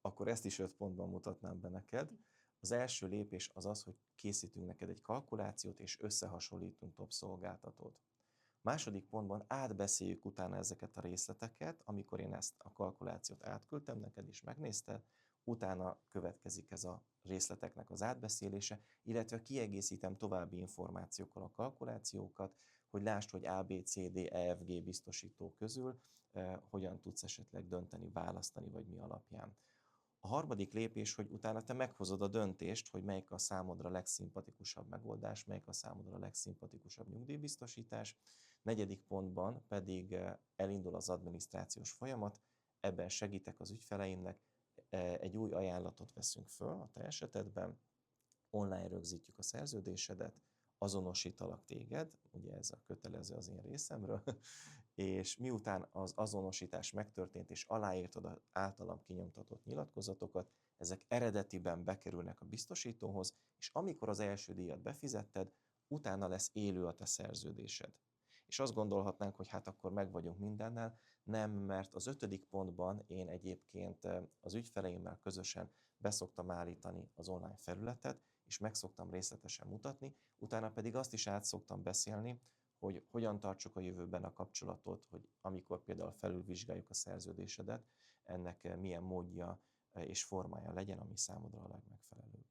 Akkor ezt is 5 pontban mutatnám be neked. Az első lépés az az, hogy készítünk neked egy kalkulációt, és összehasonlítunk top szolgáltatót. Második pontban átbeszéljük utána ezeket a részleteket, amikor én ezt a kalkulációt átküldtem neked is megnézted, utána következik ez a részleteknek az átbeszélése, illetve kiegészítem további információkkal a kalkulációkat, hogy lásd, hogy A, B, C, D, E, F, G biztosító közül hogyan tudsz esetleg dönteni, választani, vagy mi alapján. A harmadik lépés, hogy utána te meghozod a döntést, hogy melyik a számodra legszimpatikusabb megoldás, melyik a számodra legszimpatikusabb nyugdíjbiztosítás. Negyedik pontban pedig elindul az adminisztrációs folyamat, ebben segítek az ügyfeleimnek, egy új ajánlatot veszünk föl a te esetedben, online rögzítjük a szerződésedet, azonosítalak téged, ugye ez a kötelező az én részemről, és miután az azonosítás megtörtént, és aláírtad az általam kinyomtatott nyilatkozatokat, ezek eredetiben bekerülnek a biztosítóhoz, és amikor az első díjat befizetted, utána lesz élő a te szerződésed. És azt gondolhatnánk, hogy hát akkor meg vagyunk mindennel, nem, mert az 5. pontban én egyébként az ügyfeleimmel közösen beszoktam állítani az online felületet, és meg szoktam részletesen mutatni, utána pedig azt is át szoktam beszélni, hogy hogyan tartsuk a jövőben a kapcsolatot, hogy amikor például felülvizsgáljuk a szerződésedet, ennek milyen módja és formája legyen, ami számodra a legmegfelelőbb.